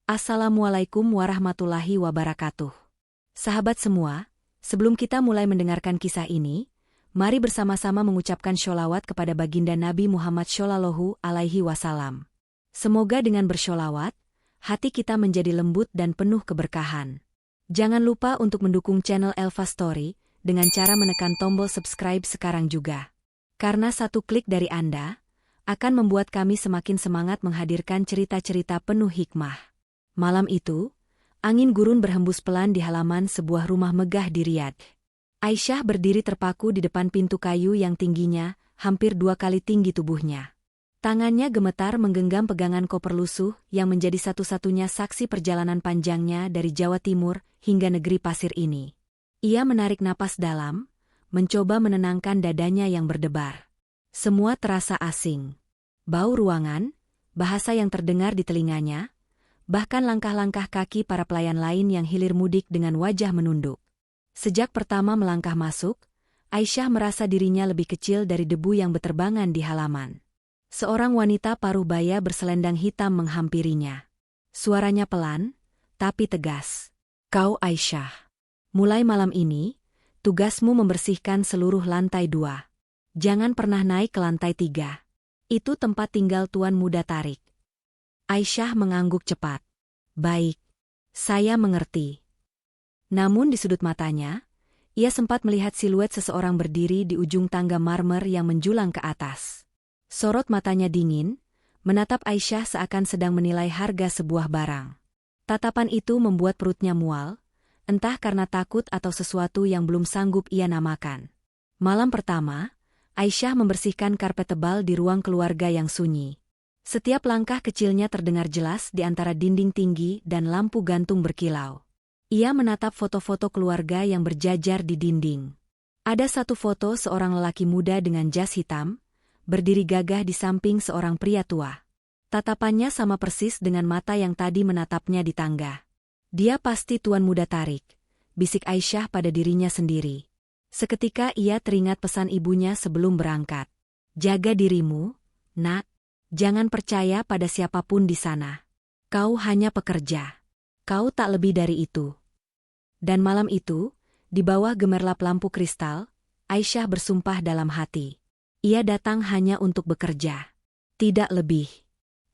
Assalamualaikum warahmatullahi wabarakatuh. Sahabat semua, sebelum kita mulai mendengarkan kisah ini, mari bersama-sama mengucapkan sholawat kepada baginda Nabi Muhammad Shallallahu Alaihi Wasallam. Semoga dengan bersholawat, hati kita menjadi lembut dan penuh keberkahan. Jangan lupa untuk mendukung channel Elva Story dengan cara menekan tombol subscribe sekarang juga. Karena satu klik dari Anda akan membuat kami semakin semangat menghadirkan cerita-cerita penuh hikmah. Malam itu, angin gurun berhembus pelan di halaman sebuah rumah megah di Riyadh. Aisyah berdiri terpaku di depan pintu kayu yang tingginya hampir 2 kali tinggi tubuhnya. Tangannya gemetar menggenggam pegangan koper lusuh yang menjadi satu-satunya saksi perjalanan panjangnya dari Jawa Timur hingga negeri pasir ini. Ia menarik napas dalam, mencoba menenangkan dadanya yang berdebar. Semua terasa asing. Bau ruangan, bahasa yang terdengar di telinganya, bahkan langkah-langkah kaki para pelayan lain yang hilir mudik dengan wajah menunduk. Sejak pertama melangkah masuk, Aisyah merasa dirinya lebih kecil dari debu yang berterbangan di halaman. Seorang wanita paruh baya berselendang hitam menghampirinya. Suaranya pelan, tapi tegas. "Kau Aisyah. Mulai malam ini, tugasmu membersihkan seluruh lantai 2. Jangan pernah naik ke lantai 3. Itu tempat tinggal Tuan Muda Tarik." Aisyah mengangguk cepat. "Baik, saya mengerti." Namun di sudut matanya, ia sempat melihat siluet seseorang berdiri di ujung tangga marmer yang menjulang ke atas. Sorot matanya dingin, menatap Aisyah seakan sedang menilai harga sebuah barang. Tatapan itu membuat perutnya mual, entah karena takut atau sesuatu yang belum sanggup ia namakan. Malam pertama, Aisyah membersihkan karpet tebal di ruang keluarga yang sunyi. Setiap langkah kecilnya terdengar jelas di antara dinding tinggi dan lampu gantung berkilau. Ia menatap foto-foto keluarga yang berjajar di dinding. Ada satu foto seorang lelaki muda dengan jas hitam, berdiri gagah di samping seorang pria tua. Tatapannya sama persis dengan mata yang tadi menatapnya di tangga. "Dia pasti Tuan Muda Tarik," bisik Aisyah pada dirinya sendiri. Seketika ia teringat pesan ibunya sebelum berangkat. "Jaga dirimu, nak. Jangan percaya pada siapapun di sana. Kau hanya pekerja. Kau tak lebih dari itu." Dan malam itu, di bawah gemerlap lampu kristal, Aisyah bersumpah dalam hati. Ia datang hanya untuk bekerja. Tidak lebih.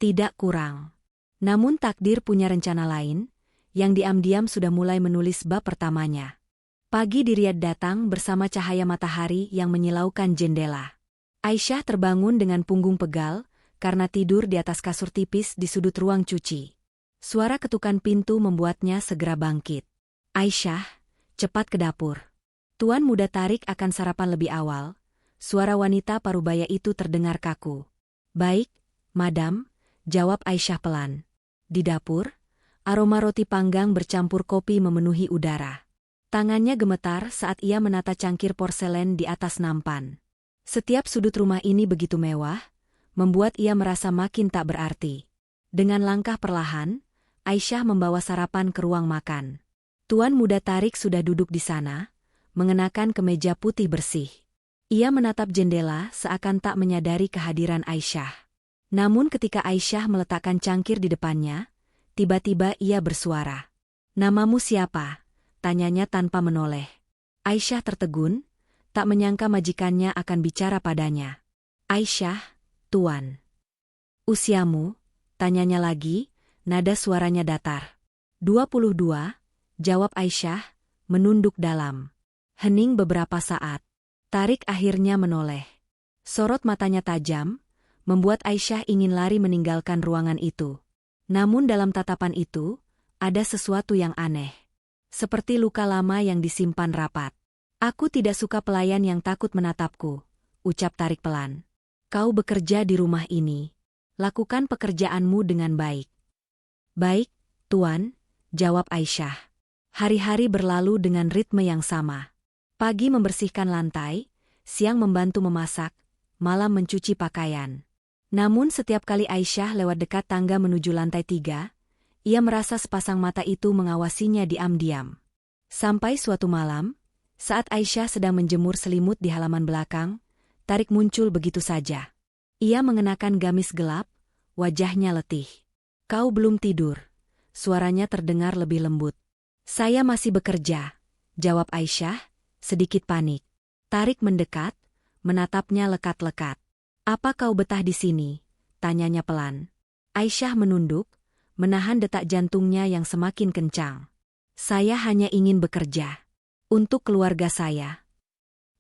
Tidak kurang. Namun takdir punya rencana lain, yang diam-diam sudah mulai menulis bab pertamanya. Pagi di Riyadh datang bersama cahaya matahari yang menyilaukan jendela. Aisyah terbangun dengan punggung pegal, karena tidur di atas kasur tipis di sudut ruang cuci. Suara ketukan pintu membuatnya segera bangkit. "Aisyah, cepat ke dapur. Tuan Muda Tarik akan sarapan lebih awal." Suara wanita parubaya itu terdengar kaku. "Baik, madam," jawab Aisyah pelan. Di dapur, aroma roti panggang bercampur kopi memenuhi udara. Tangannya gemetar saat ia menata cangkir porselen di atas nampan. Setiap sudut rumah ini begitu mewah, membuat ia merasa makin tak berarti. Dengan langkah perlahan, Aisyah membawa sarapan ke ruang makan. Tuan Muda Tarik sudah duduk di sana, mengenakan kemeja putih bersih. Ia menatap jendela seakan tak menyadari kehadiran Aisyah. Namun ketika Aisyah meletakkan cangkir di depannya, tiba-tiba ia bersuara. "Namamu siapa?" tanyanya tanpa menoleh. Aisyah tertegun, tak menyangka majikannya akan bicara padanya. "Aisyah, Tuan." "Usiamu?" tanyanya lagi, nada suaranya datar. 22, jawab Aisyah, menunduk dalam. Hening beberapa saat. Tarik akhirnya menoleh. Sorot matanya tajam, membuat Aisyah ingin lari meninggalkan ruangan itu. Namun dalam tatapan itu, ada sesuatu yang aneh. Seperti luka lama yang disimpan rapat. "Aku tidak suka pelayan yang takut menatapku," ucap Tarik pelan. "Kau bekerja di rumah ini. Lakukan pekerjaanmu dengan baik." "Baik, Tuan," jawab Aisyah. Hari-hari berlalu dengan ritme yang sama. Pagi membersihkan lantai, siang membantu memasak, malam mencuci pakaian. Namun setiap kali Aisyah lewat dekat tangga menuju lantai 3, ia merasa sepasang mata itu mengawasinya diam-diam. Sampai suatu malam, saat Aisyah sedang menjemur selimut di halaman belakang, Tarik muncul begitu saja. Ia mengenakan gamis gelap, wajahnya letih. "Kau belum tidur?" suaranya terdengar lebih lembut. "Saya masih bekerja," jawab Aisyah, sedikit panik. Tarik mendekat, menatapnya lekat-lekat. "Apa kau betah di sini?" tanyanya pelan. Aisyah menunduk, menahan detak jantungnya yang semakin kencang. "Saya hanya ingin bekerja. Untuk keluarga saya."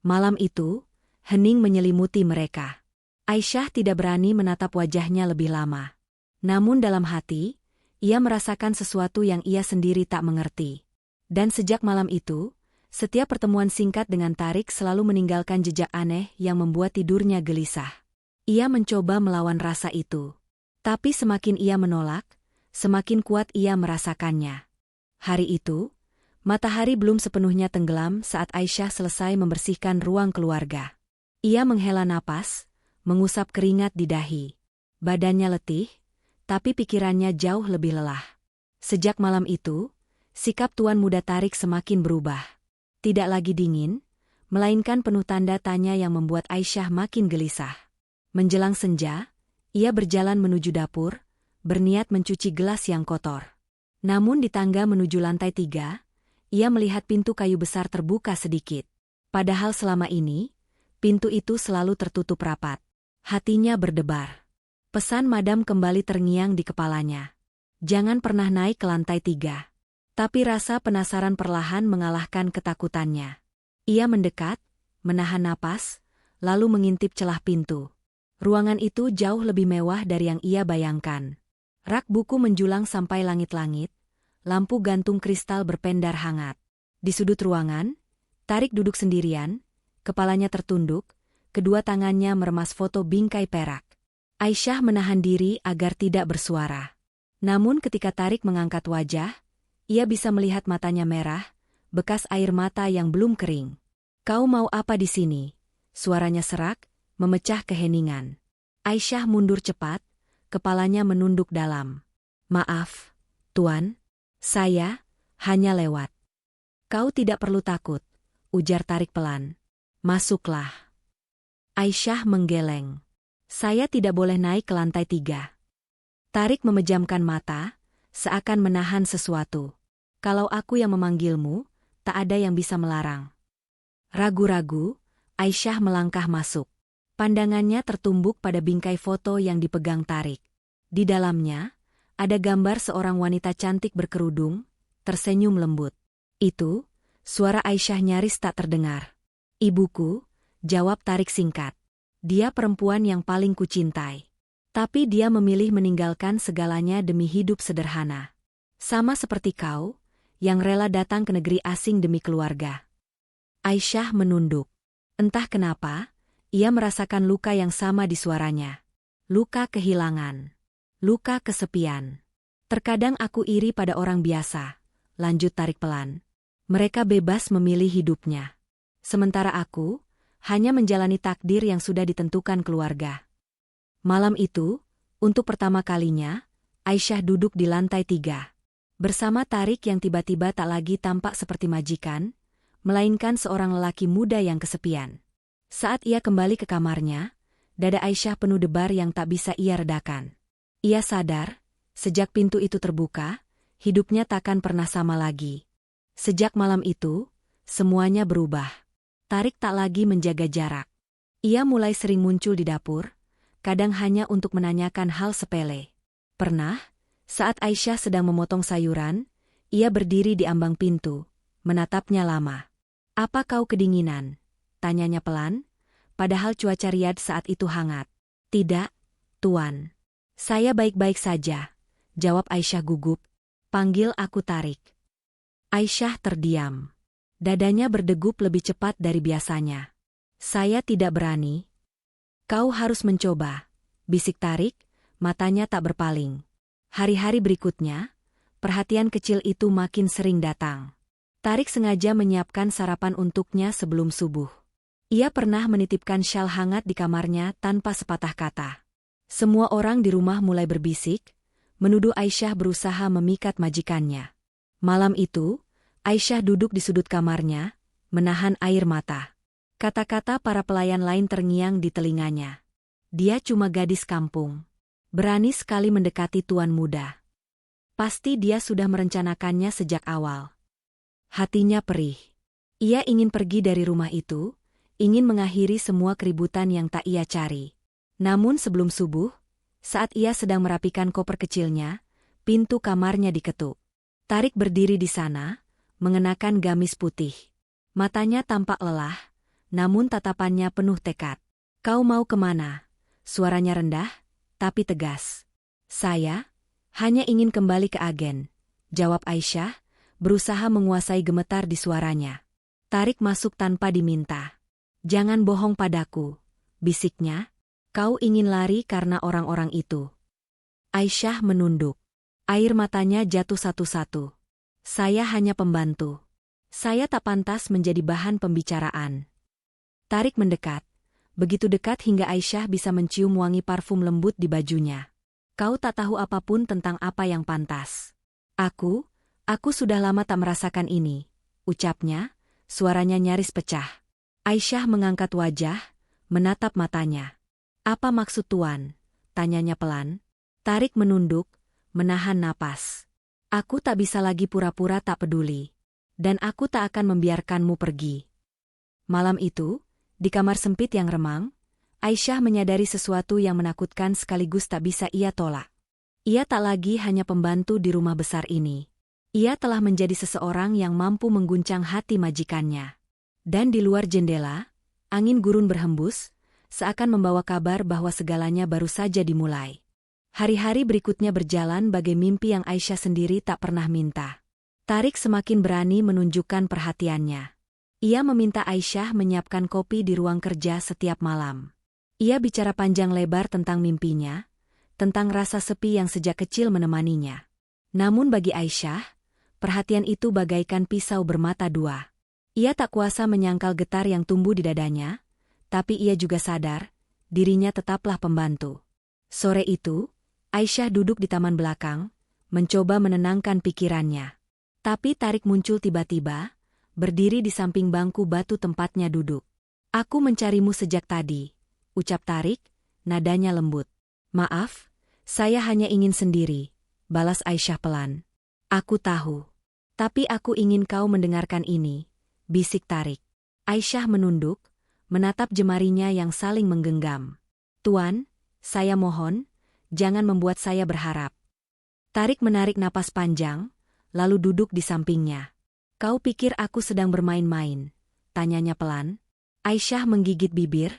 Malam itu, hening menyelimuti mereka. Aisyah tidak berani menatap wajahnya lebih lama. Namun dalam hati, ia merasakan sesuatu yang ia sendiri tak mengerti. Dan sejak malam itu, setiap pertemuan singkat dengan Tarik selalu meninggalkan jejak aneh yang membuat tidurnya gelisah. Ia mencoba melawan rasa itu. Tapi semakin ia menolak, semakin kuat ia merasakannya. Hari itu, matahari belum sepenuhnya tenggelam saat Aisyah selesai membersihkan ruang keluarga. Ia menghela napas, mengusap keringat di dahi. Badannya letih, tapi pikirannya jauh lebih lelah. Sejak malam itu, sikap tuan muda Tarik semakin berubah. Tidak lagi dingin, melainkan penuh tanda tanya yang membuat Aisyah makin gelisah. Menjelang senja, ia berjalan menuju dapur, berniat mencuci gelas yang kotor. Namun di tangga menuju lantai 3, ia melihat pintu kayu besar terbuka sedikit. Padahal selama ini, pintu itu selalu tertutup rapat. Hatinya berdebar. Pesan madam kembali terngiang di kepalanya. Jangan pernah naik ke lantai 3. Tapi rasa penasaran perlahan mengalahkan ketakutannya. Ia mendekat, menahan napas, lalu mengintip celah pintu. Ruangan itu jauh lebih mewah dari yang ia bayangkan. Rak buku menjulang sampai langit-langit, lampu gantung kristal berpendar hangat. Di sudut ruangan, Tarik duduk sendirian, kepalanya tertunduk, kedua tangannya meremas foto bingkai perak. Aisyah menahan diri agar tidak bersuara. Namun ketika Tarik mengangkat wajah, ia bisa melihat matanya merah, bekas air mata yang belum kering. "Kau mau apa di sini?" Suaranya serak, memecah keheningan. Aisyah mundur cepat, kepalanya menunduk dalam. "Maaf, Tuan, saya hanya lewat." "Kau tidak perlu takut," ujar Tarik pelan. "Masuklah." Aisyah menggeleng. "Saya tidak boleh naik ke lantai 3. Tarik memejamkan mata, seakan menahan sesuatu. "Kalau aku yang memanggilmu, tak ada yang bisa melarang." Ragu-ragu, Aisyah melangkah masuk. Pandangannya tertumbuk pada bingkai foto yang dipegang Tarik. Di dalamnya, ada gambar seorang wanita cantik berkerudung, tersenyum lembut. "Itu," suara Aisyah nyaris tak terdengar. "Ibuku," jawab Tarik singkat. "Dia perempuan yang paling kucintai. Tapi dia memilih meninggalkan segalanya demi hidup sederhana. Sama seperti kau, yang rela datang ke negeri asing demi keluarga." Aisyah menunduk. Entah kenapa, ia merasakan luka yang sama di suaranya. Luka kehilangan. Luka kesepian. "Terkadang aku iri pada orang biasa," lanjut Tarik pelan. "Mereka bebas memilih hidupnya. Sementara aku, hanya menjalani takdir yang sudah ditentukan keluarga." Malam itu, untuk pertama kalinya, Aisyah duduk di lantai 3. Bersama Tarik yang tiba-tiba tak lagi tampak seperti majikan, melainkan seorang lelaki muda yang kesepian. Saat ia kembali ke kamarnya, dada Aisyah penuh debar yang tak bisa ia redakan. Ia sadar, sejak pintu itu terbuka, hidupnya takkan pernah sama lagi. Sejak malam itu, semuanya berubah. Tarik tak lagi menjaga jarak. Ia mulai sering muncul di dapur, kadang hanya untuk menanyakan hal sepele. Pernah, saat Aisyah sedang memotong sayuran, ia berdiri di ambang pintu, menatapnya lama. "Apa kau kedinginan?" tanyanya pelan, padahal cuaca Riyadh saat itu hangat. "Tidak, Tuan. Saya baik-baik saja," jawab Aisyah gugup. "Panggil aku Tarik." Aisyah terdiam. Dadanya berdegup lebih cepat dari biasanya. "Saya tidak berani." "Kau harus mencoba," bisik Tarik, matanya tak berpaling. Hari-hari berikutnya, perhatian kecil itu makin sering datang. Tarik sengaja menyiapkan sarapan untuknya sebelum subuh. Ia pernah menitipkan syal hangat di kamarnya tanpa sepatah kata. Semua orang di rumah mulai berbisik, menuduh Aisyah berusaha memikat majikannya. Malam itu, Aisyah duduk di sudut kamarnya, menahan air mata. Kata-kata para pelayan lain terngiang di telinganya. Dia cuma gadis kampung. Berani sekali mendekati tuan muda. Pasti dia sudah merencanakannya sejak awal. Hatinya perih. Ia ingin pergi dari rumah itu, ingin mengakhiri semua keributan yang tak ia cari. Namun sebelum subuh, saat ia sedang merapikan koper kecilnya, pintu kamarnya diketuk. Tarik berdiri di sana, mengenakan gamis putih. Matanya tampak lelah, namun tatapannya penuh tekad. "Kau mau kemana?" Suaranya rendah, tapi tegas. "Saya hanya ingin kembali ke agen," jawab Aisyah, berusaha menguasai gemetar di suaranya. Tarik masuk tanpa diminta. "Jangan bohong padaku," bisiknya. "Kau ingin lari karena orang-orang itu." Aisyah menunduk. Air matanya jatuh satu-satu. "Saya hanya pembantu. Saya tak pantas menjadi bahan pembicaraan." Tarik mendekat. Begitu dekat hingga Aisyah bisa mencium wangi parfum lembut di bajunya. "Kau tak tahu apapun tentang apa yang pantas. Aku sudah lama tak merasakan ini," ucapnya, suaranya nyaris pecah. Aisyah mengangkat wajah, menatap matanya. "Apa maksud Tuan?" tanyanya pelan. Tarik menunduk, menahan napas. "Aku tak bisa lagi pura-pura tak peduli. Dan aku tak akan membiarkanmu pergi." Malam itu, di kamar sempit yang remang, Aisyah menyadari sesuatu yang menakutkan sekaligus tak bisa ia tolak. Ia tak lagi hanya pembantu di rumah besar ini. Ia telah menjadi seseorang yang mampu mengguncang hati majikannya. Dan di luar jendela, angin gurun berhembus, seakan membawa kabar bahwa segalanya baru saja dimulai. Hari-hari berikutnya berjalan bagai mimpi yang Aisyah sendiri tak pernah minta. Tarik semakin berani menunjukkan perhatiannya. Ia meminta Aisyah menyiapkan kopi di ruang kerja setiap malam. Ia bicara panjang lebar tentang mimpinya, tentang rasa sepi yang sejak kecil menemaninya. Namun bagi Aisyah, perhatian itu bagaikan pisau bermata dua. Ia tak kuasa menyangkal getar yang tumbuh di dadanya, tapi ia juga sadar, dirinya tetaplah pembantu. Sore itu, Aisyah duduk di taman belakang, mencoba menenangkan pikirannya. Tapi Tarik muncul tiba-tiba, berdiri di samping bangku batu tempatnya duduk. "Aku mencarimu sejak tadi," ucap Tarik, nadanya lembut. "Maaf, saya hanya ingin sendiri," balas Aisyah pelan. "Aku tahu. Tapi aku ingin kau mendengarkan ini," bisik Tarik. Aisyah menunduk, menatap jemarinya yang saling menggenggam. "Tuan, saya mohon, jangan membuat saya berharap." Tarik menarik napas panjang, lalu duduk di sampingnya. "Kau pikir aku sedang bermain-main?" tanyanya pelan. Aisyah menggigit bibir,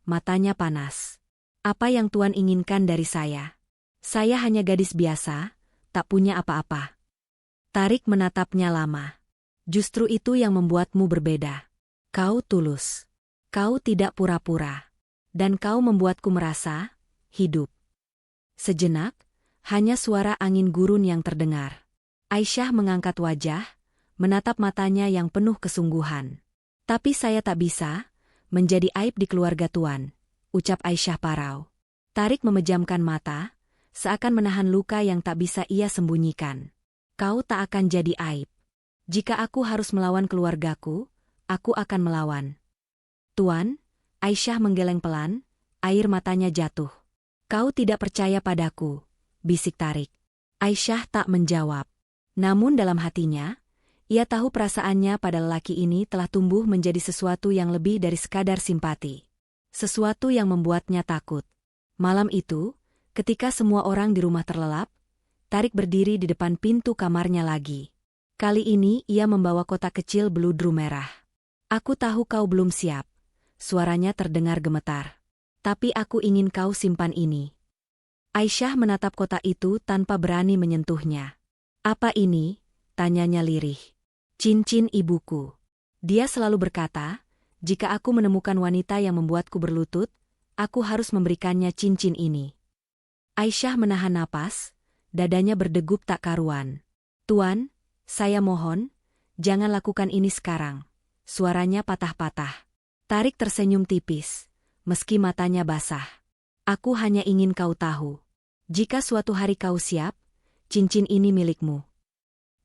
matanya panas. "Apa yang Tuan inginkan dari saya? Saya hanya gadis biasa, tak punya apa-apa." Tarik menatapnya lama. "Justru itu yang membuatmu berbeda. Kau tulus. Kau tidak pura-pura. Dan kau membuatku merasa hidup." Sejenak, hanya suara angin gurun yang terdengar. Aisyah mengangkat wajah, menatap matanya yang penuh kesungguhan. "Tapi saya tak bisa menjadi aib di keluarga Tuan," ucap Aisyah parau. Tarik memejamkan mata, seakan menahan luka yang tak bisa ia sembunyikan. "Kau tak akan jadi aib. Jika aku harus melawan keluargaku, aku akan melawan." "Tuan," Aisyah menggeleng pelan, air matanya jatuh. "Kau tidak percaya padaku," bisik Tarik. Aisyah tak menjawab. Namun dalam hatinya, ia tahu perasaannya pada lelaki ini telah tumbuh menjadi sesuatu yang lebih dari sekadar simpati. Sesuatu yang membuatnya takut. Malam itu, ketika semua orang di rumah terlelap, Tarik berdiri di depan pintu kamarnya lagi. Kali ini ia membawa kotak kecil beludru merah. "Aku tahu kau belum siap," suaranya terdengar gemetar. "Tapi aku ingin kau simpan ini." Aisyah menatap kotak itu tanpa berani menyentuhnya. "Apa ini?" tanyanya lirih. "Cincin ibuku. Dia selalu berkata, jika aku menemukan wanita yang membuatku berlutut, aku harus memberikannya cincin ini." Aisyah menahan napas, dadanya berdegup tak karuan. "Tuan, saya mohon, jangan lakukan ini sekarang." Suaranya patah-patah. Tarik tersenyum tipis, meski matanya basah. "Aku hanya ingin kau tahu. Jika suatu hari kau siap, cincin ini milikmu."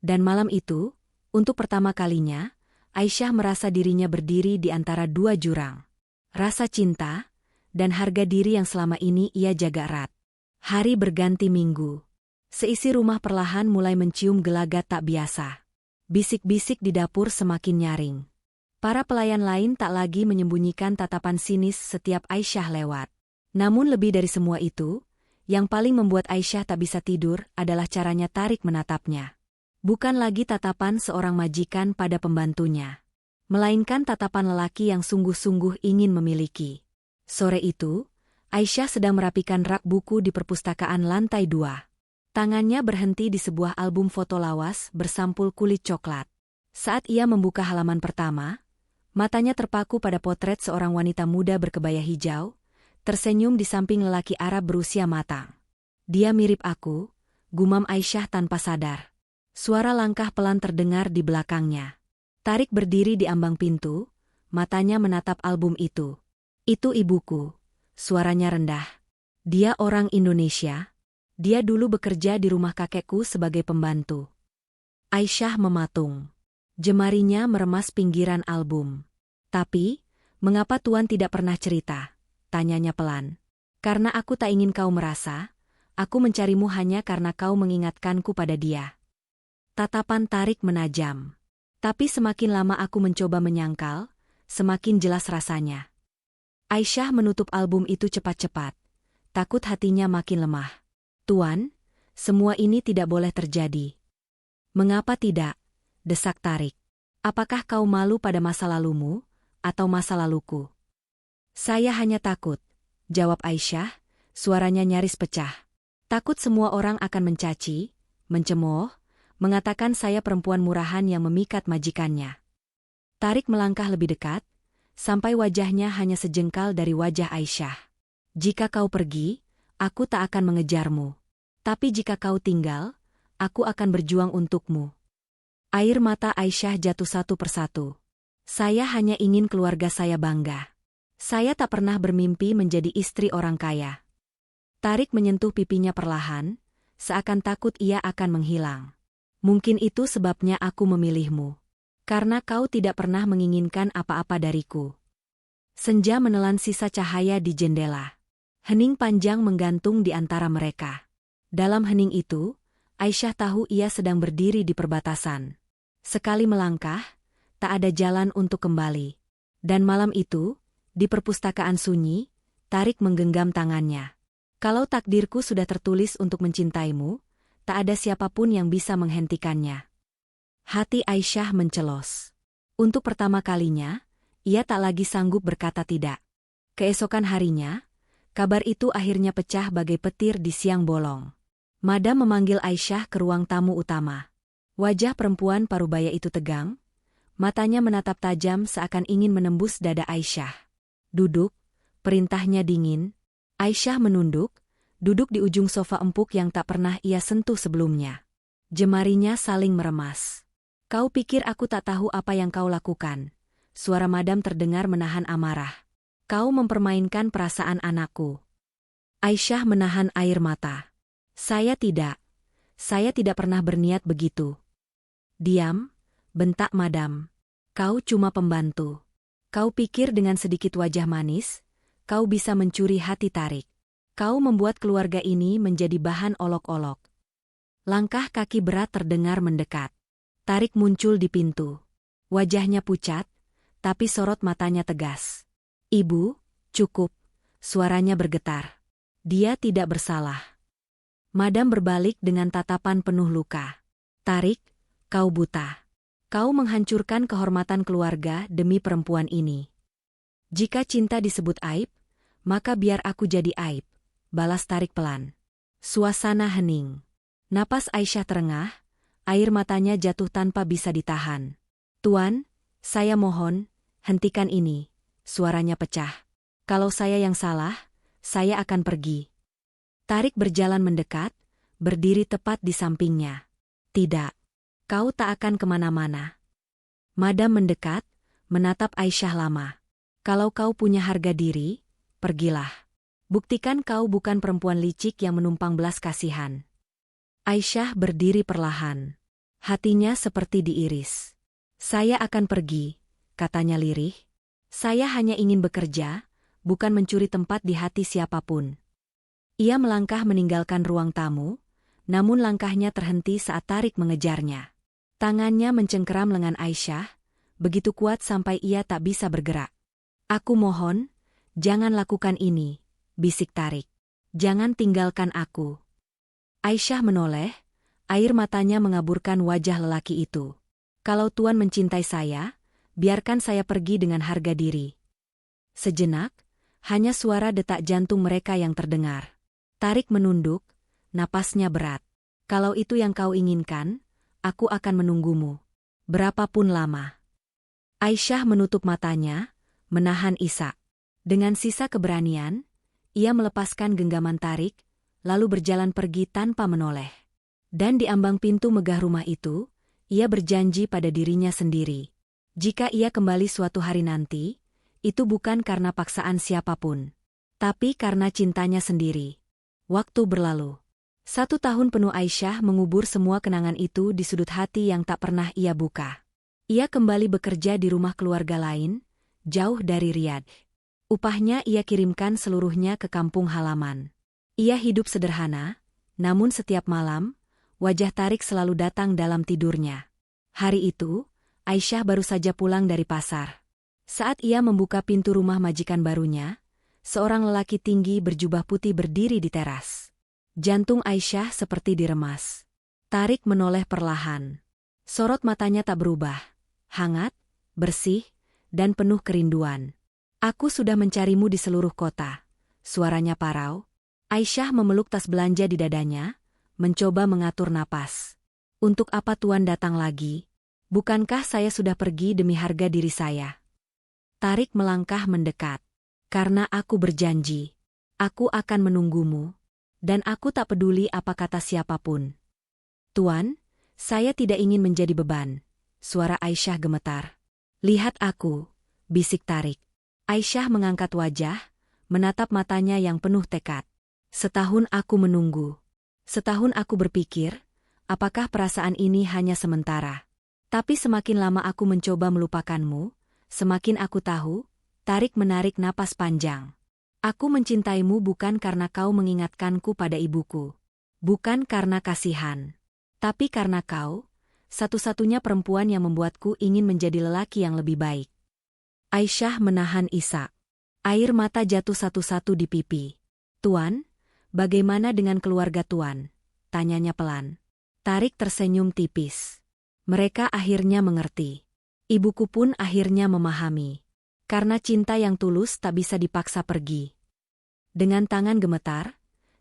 Dan malam itu, untuk pertama kalinya, Aisyah merasa dirinya berdiri di antara dua jurang. Rasa cinta, dan harga diri yang selama ini ia jaga erat. Hari berganti minggu. Seisi rumah perlahan mulai mencium gelagat tak biasa. Bisik-bisik di dapur semakin nyaring. Para pelayan lain tak lagi menyembunyikan tatapan sinis setiap Aisyah lewat. Namun lebih dari semua itu, yang paling membuat Aisyah tak bisa tidur adalah caranya Tarik menatapnya. Bukan lagi tatapan seorang majikan pada pembantunya, melainkan tatapan lelaki yang sungguh-sungguh ingin memiliki. Sore itu, Aisyah sedang merapikan rak buku di perpustakaan lantai 2. Tangannya berhenti di sebuah album foto lawas bersampul kulit coklat. Saat ia membuka halaman pertama, matanya terpaku pada potret seorang wanita muda berkebaya hijau, tersenyum di samping lelaki Arab berusia matang. "Dia mirip aku," gumam Aisyah tanpa sadar. Suara langkah pelan terdengar di belakangnya. Tarik berdiri di ambang pintu, matanya menatap album itu. "Itu ibuku," suaranya rendah. "Dia orang Indonesia. Dia dulu bekerja di rumah kakekku sebagai pembantu." Aisyah mematung. Jemarinya meremas pinggiran album. "Tapi, mengapa Tuan tidak pernah cerita?" tanyanya pelan. "Karena aku tak ingin kau merasa, aku mencarimu hanya karena kau mengingatkanku pada dia." Tatapan Tarik menajam. "Tapi semakin lama aku mencoba menyangkal, semakin jelas rasanya." Aisyah menutup album itu cepat-cepat. Takut hatinya makin lemah. "Tuan, semua ini tidak boleh terjadi." "Mengapa tidak?" desak Tarik. "Apakah kau malu pada masa lalumu, atau masa laluku?" "Saya hanya takut," jawab Aisyah, suaranya nyaris pecah. "Takut semua orang akan mencaci, mencemooh, mengatakan saya perempuan murahan yang memikat majikannya." Tarik melangkah lebih dekat, sampai wajahnya hanya sejengkal dari wajah Aisyah. "Jika kau pergi, aku tak akan mengejarmu. Tapi jika kau tinggal, aku akan berjuang untukmu." Air mata Aisyah jatuh satu persatu. "Saya hanya ingin keluarga saya bangga. Saya tak pernah bermimpi menjadi istri orang kaya." Tarik menyentuh pipinya perlahan, seakan takut ia akan menghilang. "Mungkin itu sebabnya aku memilihmu. Karena kau tidak pernah menginginkan apa-apa dariku." Senja menelan sisa cahaya di jendela. Hening panjang menggantung di antara mereka. Dalam hening itu, Aisyah tahu ia sedang berdiri di perbatasan. Sekali melangkah, tak ada jalan untuk kembali. Dan malam itu, di perpustakaan sunyi, Tarik menggenggam tangannya. "Kalau takdirku sudah tertulis untuk mencintaimu, tak ada siapapun yang bisa menghentikannya." Hati Aisyah mencelos. Untuk pertama kalinya, ia tak lagi sanggup berkata tidak. Keesokan harinya, kabar itu akhirnya pecah bagai petir di siang bolong. Madam memanggil Aisyah ke ruang tamu utama. Wajah perempuan parubaya itu tegang, matanya menatap tajam seakan ingin menembus dada Aisyah. "Duduk," perintahnya dingin. Aisyah menunduk, duduk di ujung sofa empuk yang tak pernah ia sentuh sebelumnya. Jemarinya saling meremas. "Kau pikir aku tak tahu apa yang kau lakukan?" Suara madam terdengar menahan amarah. "Kau mempermainkan perasaan anakku." Aisyah menahan air mata. Saya tidak pernah berniat begitu." "Diam," bentak madam. "Kau cuma pembantu. Kau pikir dengan sedikit wajah manis, kau bisa mencuri hati Tarik. Kau membuat keluarga ini menjadi bahan olok-olok." Langkah kaki berat terdengar mendekat. Tarik muncul di pintu. Wajahnya pucat, tapi sorot matanya tegas. "Ibu, cukup." Suaranya bergetar. "Dia tidak bersalah." Madam berbalik dengan tatapan penuh luka. "Tarik, kau buta. Kau menghancurkan kehormatan keluarga demi perempuan ini. Jika cinta disebut aib, maka biar aku jadi aib," balas Tarik pelan. Suasana hening. Napas Aisyah terengah, air matanya jatuh tanpa bisa ditahan. "Tuan, saya mohon, hentikan ini." Suaranya pecah. "Kalau saya yang salah, saya akan pergi." Tarik berjalan mendekat, berdiri tepat di sampingnya. "Tidak. Kau tak akan kemana-mana." Madam mendekat, menatap Aisyah lama. "Kalau kau punya harga diri, pergilah. Buktikan kau bukan perempuan licik yang menumpang belas kasihan." Aisyah berdiri perlahan. Hatinya seperti diiris. "Saya akan pergi," katanya lirih. "Saya hanya ingin bekerja, bukan mencuri tempat di hati siapapun." Ia melangkah meninggalkan ruang tamu, namun langkahnya terhenti saat Tarik mengejarnya. Tangannya mencengkeram lengan Aisyah, begitu kuat sampai ia tak bisa bergerak. "Aku mohon, jangan lakukan ini," bisik Tarik. "Jangan tinggalkan aku." Aisyah menoleh, air matanya mengaburkan wajah lelaki itu. "Kalau Tuan mencintai saya, biarkan saya pergi dengan harga diri." Sejenak, hanya suara detak jantung mereka yang terdengar. Tarik menunduk, napasnya berat. "Kalau itu yang kau inginkan, aku akan menunggumu. Berapapun lama." Aisyah menutup matanya, menahan isak. Dengan sisa keberanian, ia melepaskan genggaman Tarik, lalu berjalan pergi tanpa menoleh. Dan di ambang pintu megah rumah itu, ia berjanji pada dirinya sendiri. Jika ia kembali suatu hari nanti, itu bukan karena paksaan siapapun, tapi karena cintanya sendiri. Waktu berlalu. 1 tahun penuh Aisyah mengubur semua kenangan itu di sudut hati yang tak pernah ia buka. Ia kembali bekerja di rumah keluarga lain, jauh dari Riyadh. Upahnya ia kirimkan seluruhnya ke kampung halaman. Ia hidup sederhana, namun setiap malam, wajah Tarik selalu datang dalam tidurnya. Hari itu, Aisyah baru saja pulang dari pasar. Saat ia membuka pintu rumah majikan barunya, seorang lelaki tinggi berjubah putih berdiri di teras. Jantung Aisyah seperti diremas. Tarik menoleh perlahan. Sorot matanya tak berubah, hangat, bersih, dan penuh kerinduan. "Aku sudah mencarimu di seluruh kota," suaranya parau. Aisyah memeluk tas belanja di dadanya, mencoba mengatur napas. "Untuk apa Tuan datang lagi? Bukankah saya sudah pergi demi harga diri saya?" Tarik melangkah mendekat. "Karena aku berjanji. Aku akan menunggumu. Dan aku tak peduli apa kata siapapun." "Tuan, saya tidak ingin menjadi beban." Suara Aisyah gemetar. "Lihat aku," bisik Tarik. Aisyah mengangkat wajah, menatap matanya yang penuh tekad. "Setahun aku menunggu. Setahun aku berpikir, apakah perasaan ini hanya sementara. Tapi semakin lama aku mencoba melupakanmu, semakin aku tahu." Tarik menarik napas panjang. "Aku mencintaimu bukan karena kau mengingatkanku pada ibuku. Bukan karena kasihan. Tapi karena kau, satu-satunya perempuan yang membuatku ingin menjadi lelaki yang lebih baik." Aisyah menahan isak. Air mata jatuh satu-satu di pipi. "Tuan, bagaimana dengan keluarga Tuan?" tanyanya pelan. Tarik tersenyum tipis. "Mereka akhirnya mengerti. Ibuku pun akhirnya memahami. Karena cinta yang tulus tak bisa dipaksa pergi." Dengan tangan gemetar,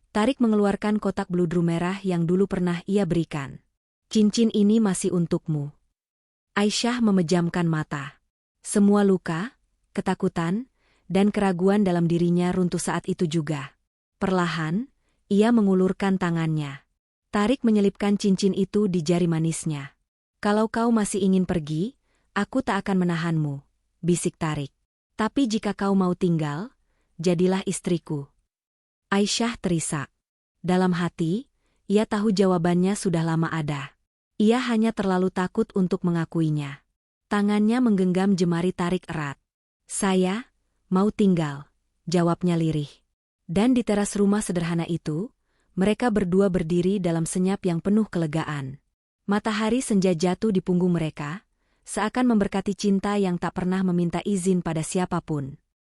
Tarik mengeluarkan kotak beludru merah yang dulu pernah ia berikan. "Cincin ini masih untukmu." Aisyah memejamkan mata. Semua luka, ketakutan, dan keraguan dalam dirinya runtuh saat itu juga. Perlahan, ia mengulurkan tangannya. Tarik menyelipkan cincin itu di jari manisnya. "Kalau kau masih ingin pergi, aku tak akan menahanmu," bisik Tarik. "Tapi jika kau mau tinggal, jadilah istriku." Aisyah terisak. Dalam hati, ia tahu jawabannya sudah lama ada. Ia hanya terlalu takut untuk mengakuinya. Tangannya menggenggam jemari Tarik erat. "Saya mau tinggal," jawabnya lirih. Dan di teras rumah sederhana itu, mereka berdua berdiri dalam senyap yang penuh kelegaan. Matahari senja jatuh di punggung mereka, seakan memberkati cinta yang tak pernah meminta izin pada siapapun.